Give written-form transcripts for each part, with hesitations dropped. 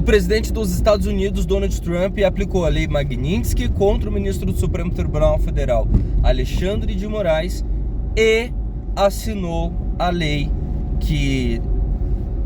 O presidente dos Estados Unidos, Donald Trump, aplicou a Lei Magnitsky contra o ministro do Supremo Tribunal Federal, Alexandre de Moraes, e assinou a lei que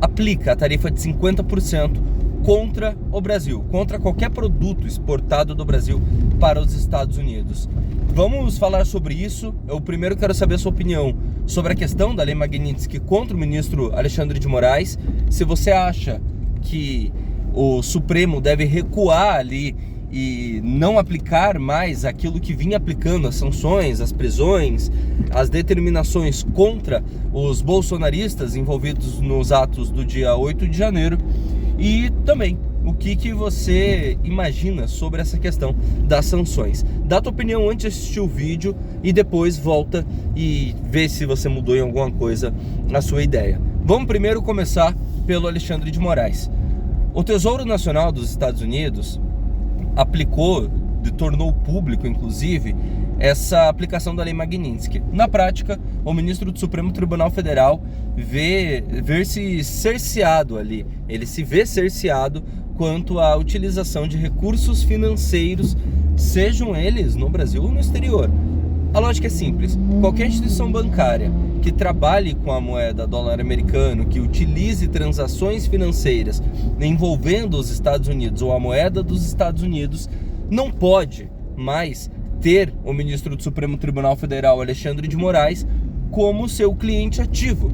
aplica a tarifa de 50% contra o Brasil, contra qualquer produto exportado do Brasil para os Estados Unidos. Vamos falar sobre isso. Eu primeiro quero saber a sua opinião sobre a questão da Lei Magnitsky contra o ministro Alexandre de Moraes. Se você acha que o Supremo deve recuar ali e não aplicar mais aquilo que vinha aplicando, as sanções, as prisões, as determinações contra os bolsonaristas envolvidos nos atos do dia 8 de janeiro. E também o que você imagina sobre essa questão das sanções. Dá tua opinião antes de assistir o vídeo e depois volta e vê se você mudou em alguma coisa a sua ideia. Vamos primeiro começar pelo Alexandre de Moraes. O Tesouro Nacional dos Estados Unidos aplicou, tornou público inclusive, essa aplicação da Lei Magnitsky. Na prática, o ministro do Supremo Tribunal Federal ver-se cerceado ali, ele se vê cerceado quanto à utilização de recursos financeiros, sejam eles no Brasil ou no exterior. A lógica é simples: qualquer instituição bancária que trabalhe com a moeda dólar americano, que utilize transações financeiras envolvendo os Estados Unidos ou a moeda dos Estados Unidos, não pode mais ter o ministro do Supremo Tribunal Federal, Alexandre de Moraes, como seu cliente ativo.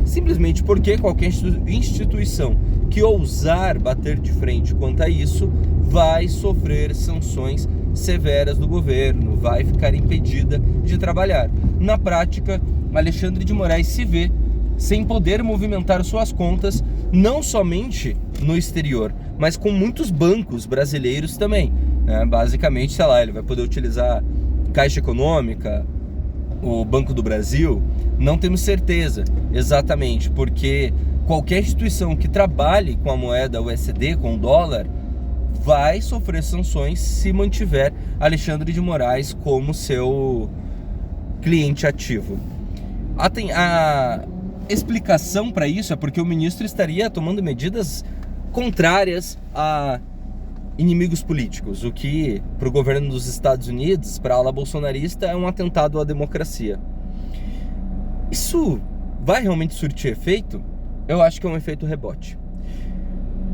Simplesmente porque qualquer instituição que ousar bater de frente quanto a isso vai sofrer sanções severas do governo, vai ficar impedida de trabalhar. Na prática, Alexandre de Moraes se vê sem poder movimentar suas contas, não somente no exterior, mas com muitos bancos brasileiros também. Basicamente, sei lá, ele vai poder utilizar Caixa Econômica, o Banco do Brasil, não temos certeza exatamente, porque qualquer instituição que trabalhe com a moeda USD, com o dólar, vai sofrer sanções se mantiver Alexandre de Moraes como seu cliente ativo. A explicação para isso é porque o ministro estaria tomando medidas contrárias a inimigos políticos, o que para o governo dos Estados Unidos, para a ala bolsonarista, é um atentado à democracia. Isso vai realmente surtir efeito? Eu acho que é um efeito rebote.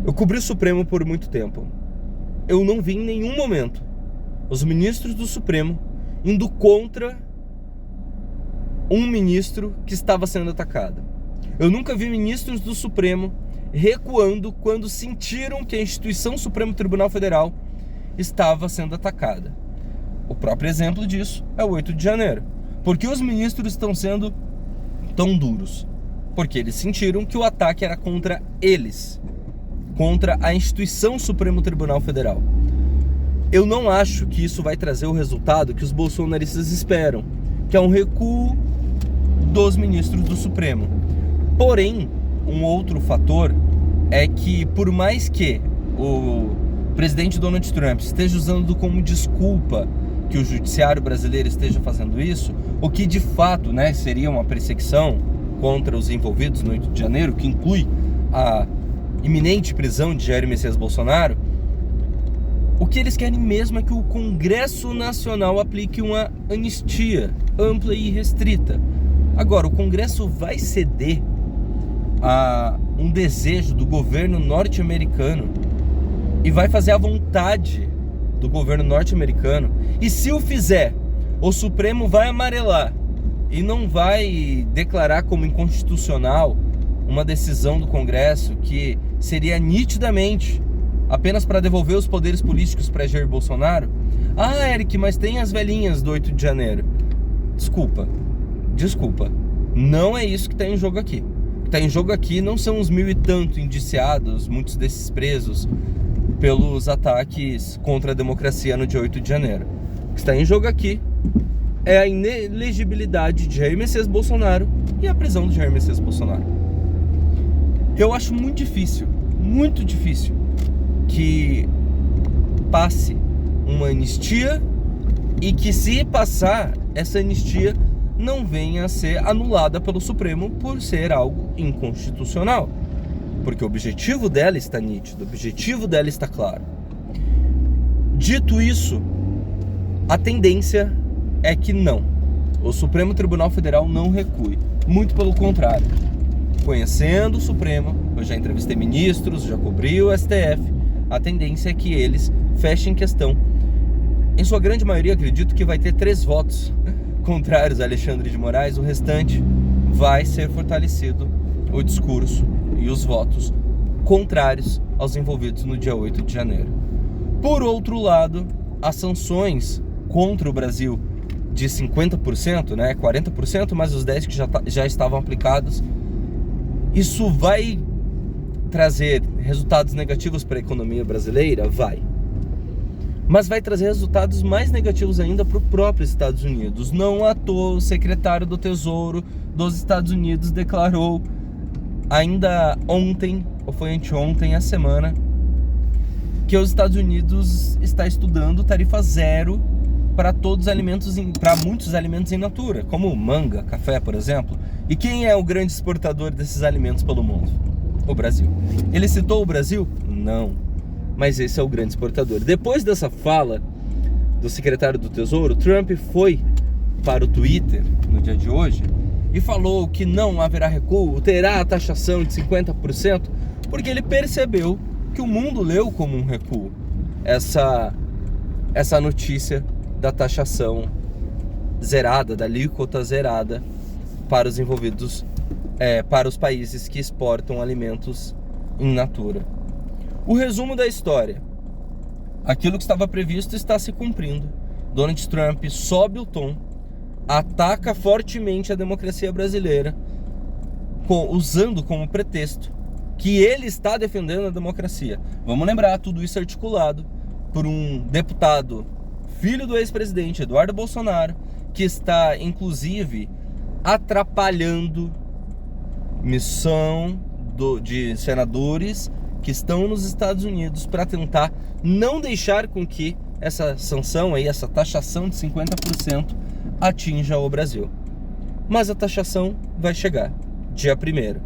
Eu cobri o Supremo por muito tempo. Eu não vi em nenhum momento os ministros do Supremo indo contra um ministro que estava sendo atacado. Eu nunca vi ministros do Supremo recuando quando sentiram que a instituição Supremo Tribunal Federal estava sendo atacada. O próprio exemplo disso é o 8 de janeiro. Por que os ministros estão sendo tão duros? Porque eles sentiram que o ataque era contra eles, contra a instituição Supremo Tribunal Federal. Eu não acho que isso vai trazer o resultado que os bolsonaristas esperam, que é um recuo dos ministros do Supremo. Porém, um outro fator é que, por mais que o presidente Donald Trump esteja usando como desculpa que o judiciário brasileiro esteja fazendo isso, o que de fato, seria uma perseguição contra os envolvidos no 8 de janeiro, que inclui a iminente prisão de Jair Messias Bolsonaro, o que eles querem mesmo é que o Congresso Nacional aplique uma anistia ampla e restrita. Agora, o Congresso vai ceder a um desejo do governo norte-americano e vai fazer a vontade do governo norte-americano? E se o fizer, o Supremo vai amarelar e não vai declarar como inconstitucional uma decisão do Congresso que seria nitidamente apenas para devolver os poderes políticos para Jair Bolsonaro? Ah, Eric, mas tem as velhinhas do 8 de janeiro. Desculpa, não é isso que está em jogo aqui. O que está em jogo aqui não são os 1000 e tanto indiciados, muitos desses presos pelos ataques contra a democracia no dia 8 de janeiro. O que está em jogo aqui é a inelegibilidade de Jair Messias Bolsonaro e a prisão de Jair Messias Bolsonaro. Eu acho muito difícil que passe uma anistia e que, se passar, essa anistia não venha a ser anulada pelo Supremo por ser algo inconstitucional. porque o objetivo dela está nítido, o objetivo dela está claro. Dito isso, a tendência é que não. O Supremo Tribunal Federal não recue. Muito pelo contrário. Conhecendo o Supremo, eu já entrevistei ministros, já cobri o STF, a tendência é que eles fechem questão. Em sua grande maioria, acredito que vai ter 3 votos contrários a Alexandre de Moraes, o restante vai ser fortalecido o discurso e os votos contrários aos envolvidos no dia 8 de janeiro. Por outro lado, as sanções contra o Brasil de 50%, né, 40%, mais os 10% que já estavam aplicados, isso vai trazer resultados negativos para a economia brasileira? Vai. Mas vai trazer resultados mais negativos ainda para o próprio Estados Unidos. Não à toa, o secretário do Tesouro dos Estados Unidos declarou ainda ontem, ou foi anteontem, a semana, que os Estados Unidos está estudando tarifa zero para todos os alimentos, para muitos alimentos in natura, como manga, café, por exemplo. E quem é o grande exportador desses alimentos pelo mundo? O Brasil. Ele citou o Brasil? Não. Mas esse é o grande exportador. Depois dessa fala do secretário do Tesouro, Trump foi para o Twitter no dia de hoje e falou que não haverá recuo, terá a taxação de 50%, porque ele percebeu que o mundo leu como um recuo essa notícia da taxação zerada, da alíquota zerada para os envolvidos, para os países que exportam alimentos in natura. O resumo da história: aquilo que estava previsto está se cumprindo. Donald Trump sobe o tom, ataca fortemente a democracia brasileira, usando como pretexto que ele está defendendo a democracia. Vamos lembrar, tudo isso articulado por um deputado, filho do ex-presidente Eduardo Bolsonaro, que está, inclusive, atrapalhando missão de senadores que estão nos Estados Unidos para tentar não deixar com que essa sanção aí, essa taxação de 50% atinja o Brasil. Mas a taxação vai chegar dia 1º.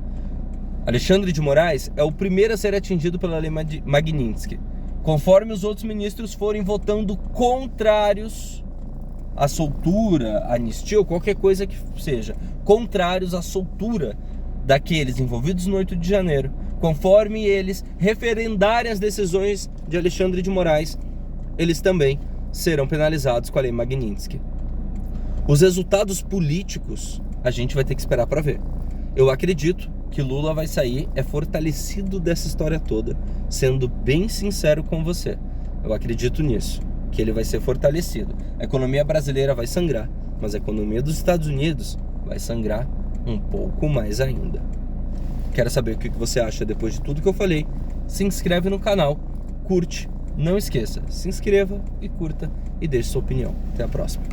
Alexandre de Moraes é o primeiro a ser atingido pela lei Magnitsky, conforme os outros ministros forem votando contrários à soltura, à anistia ou qualquer coisa que seja, contrários à soltura daqueles envolvidos no 8 de janeiro, conforme eles referendarem as decisões de Alexandre de Moraes, eles também serão penalizados com a lei Magnitsky. Os resultados políticos a gente vai ter que esperar para ver. Eu acredito que Lula vai sair fortalecido dessa história toda, sendo bem sincero com você. Eu acredito nisso, que ele vai ser fortalecido. A economia brasileira vai sangrar, mas a economia dos Estados Unidos vai sangrar um pouco mais ainda. Quero saber o que você acha depois de tudo que eu falei. Se inscreve no canal, curte, não esqueça, se inscreva e curta e deixe sua opinião. Até a próxima.